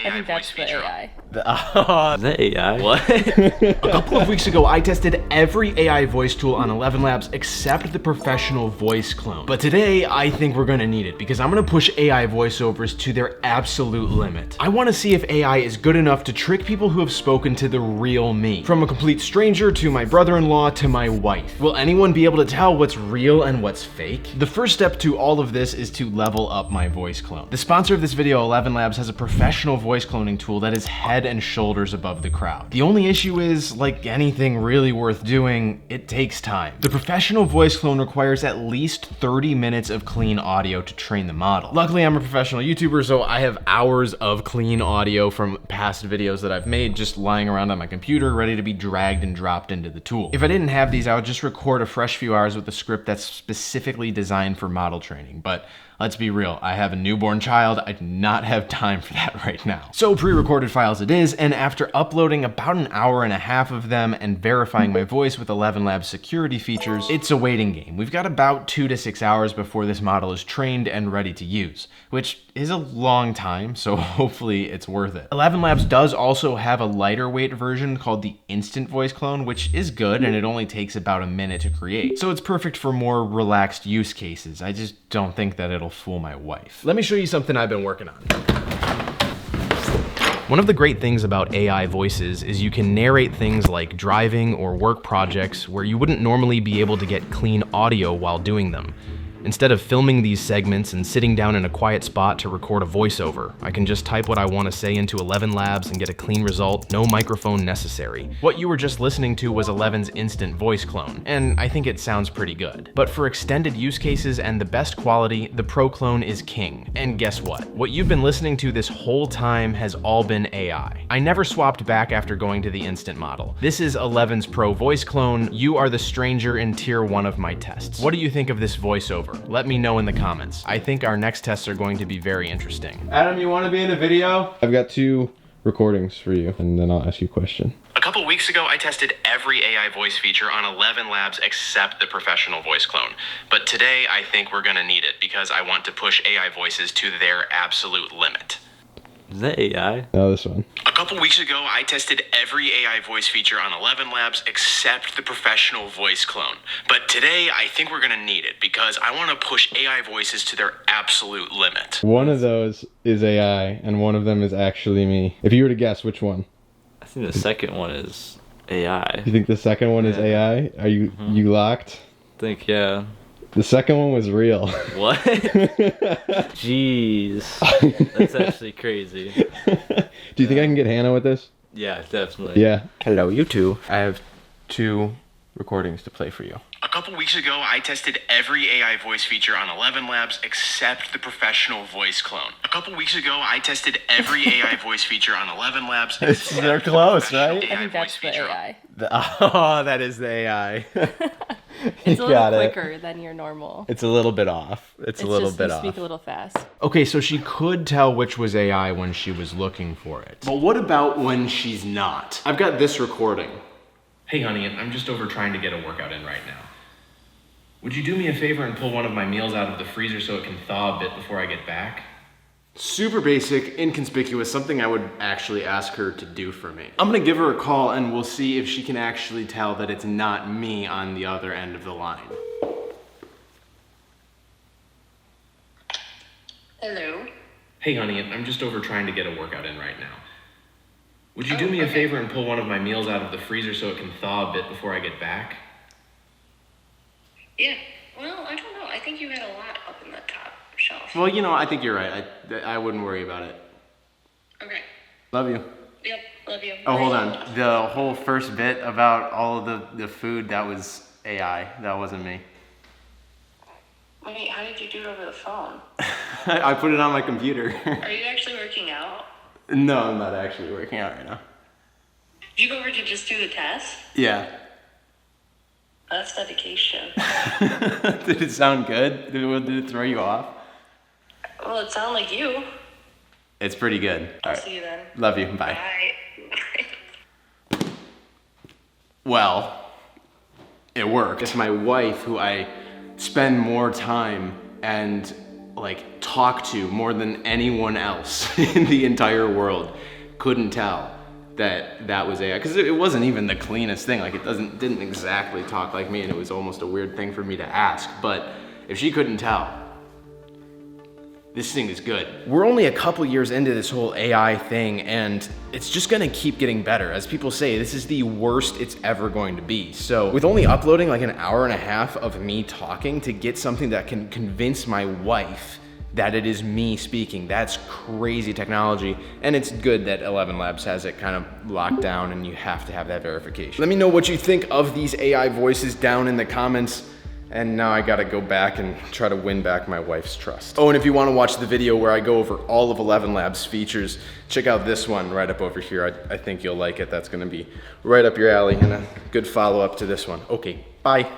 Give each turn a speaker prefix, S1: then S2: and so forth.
S1: AI voice feature.
S2: Is that AI?
S1: What?
S3: A couple of weeks ago, I tested every AI voice tool on ElevenLabs except the professional voice clone. But today, I think we're gonna need it because I'm gonna push AI voiceovers to their absolute limit. I wanna see if AI is good enough to trick people who have spoken to the real me. From a complete stranger to my brother-in-law to my wife. Will anyone be able to tell what's real and what's fake? The first step to all of this is to level up my voice clone. The sponsor of this video, ElevenLabs, has a professional voice cloning tool that is head and shoulders above the crowd. The only issue is, like anything really worth doing, it takes time. The professional voice clone requires at least 30 minutes of clean audio to train the model. Luckily, I'm a professional YouTuber, so I have hours of clean audio from past videos that I've made just lying around on my computer, ready to be dragged and dropped into the tool. If I didn't have these, I would just record a fresh few hours with a script that's specifically designed for model training, but let's be real, I have a newborn child, I do not have time for that right now. So pre-recorded files it is, and after uploading about an hour and a half of them and verifying my voice with ElevenLabs security features, it's a waiting game. We've got about 2 to 6 hours before this model is trained and ready to use, which is a long time, so hopefully it's worth it. ElevenLabs does also have a lighter weight version called the Instant Voice Clone, which is good and it only takes about a minute to create. So it's perfect for more relaxed use cases. I just don't think that it'll fool my wife. Let me show you something I've been working on. One of the great things about AI voices is you can narrate things like driving or work projects where you wouldn't normally be able to get clean audio while doing them. Instead of filming these segments and sitting down in a quiet spot to record a voiceover, I can just type what I want to say into ElevenLabs and get a clean result, no microphone necessary. What you were just listening to was Eleven's instant voice clone, and I think it sounds pretty good. But for extended use cases and the best quality, the Pro Clone is king. And guess what? What you've been listening to this whole time has all been AI. I never swapped back after going to the instant model. This is Eleven's Pro voice clone. You are the stranger in tier 1 of my tests. What do you think of this voiceover? Let me know in the comments. I think our next tests are going to be very interesting. Adam, you want to be in a video?
S4: I've got 2 recordings for you, and then I'll ask you a question.
S3: A couple weeks ago, I tested every AI voice feature on ElevenLabs except the professional voice clone. But today, I think we're gonna need it because I want to push AI voices to their absolute limit.
S2: Is that AI?
S4: No, this one.
S3: A couple weeks ago, I tested every AI voice feature on ElevenLabs except the professional voice clone. But today, I think we're gonna need it because I wanna push AI voices to their absolute limit.
S4: One of those is AI, and one of them is actually me. If you were to guess, which one?
S2: I think the second one is AI.
S4: You think the second one is AI? Are you you locked?
S2: I think, yeah.
S4: The second one was real.
S2: What? Jeez. That's actually crazy.
S4: Do you think I can get Hannah with this?
S2: Yeah, definitely.
S4: Yeah.
S3: Hello, you two. I have 2 recordings to play for you. A couple weeks ago, I tested every AI voice feature on ElevenLabs except the professional voice clone. A couple weeks ago, I tested every AI voice feature on ElevenLabs.
S4: They're close, right?
S1: I think that's the AI.
S3: Oh, that is the AI.
S1: It's a little quicker than your normal.
S3: It's a little bit off. It's a little
S1: just,
S3: bit
S1: you
S3: off.
S1: speak a little fast.
S3: Okay, so she could tell which was AI when she was looking for it. But what about when she's not? I've got this recording. Hey honey, I'm just over trying to get a workout in right now. Would you do me a favor and pull one of my meals out of the freezer so it can thaw a bit before I get back? Super basic, inconspicuous, something I would actually ask her to do for me. I'm gonna give her a call and we'll see if she can actually tell that it's not me on the other end of the line.
S5: Hello?
S3: Hey honey, I'm just over trying to get a workout in right now. Would you do me a favor and pull one of my meals out of the freezer so it can thaw a bit before I get back?
S5: Yeah, well, I don't know. I think you had a lot up in the top shelf.
S3: Well, you know, I think you're right. I wouldn't worry about it.
S5: Okay.
S3: Love you.
S5: Yep, love you.
S3: Oh, hold on. The whole first bit about all of the food, that was AI. That wasn't me.
S5: Wait, how did you do it over the phone?
S3: I put it on my computer.
S5: Are you actually working out?
S3: No, I'm not actually working out right now.
S5: Did you go over to just do the test?
S3: Yeah.
S5: That's dedication.
S3: Did it sound good? Did it throw you off?
S5: Well, it sounded like you.
S3: It's pretty good.
S5: I'll see you then.
S3: Love you. Bye.
S5: Bye.
S3: Well, it worked. It's my wife who I spend more time and like talk to more than anyone else in the entire world couldn't tell that that was AI, because it wasn't even the cleanest thing. Like, it didn't exactly talk like me, and it was almost a weird thing for me to ask. But if she couldn't tell, this thing is good. We're only a couple years into this whole AI thing, and it's just gonna keep getting better. As people say, this is the worst it's ever going to be. So with only uploading like an hour and a half of me talking to get something that can convince my wife that it is me speaking, that's crazy technology. And it's good that ElevenLabs has it kind of locked down and you have to have that verification. Let me know what you think of these AI voices down in the comments. And now I gotta go back and try to win back my wife's trust. Oh, and if you wanna watch the video where I go over all of ElevenLabs features, check out this one right up over here. I think you'll like it. That's gonna be right up your alley and a good follow-up to this one. Okay, bye.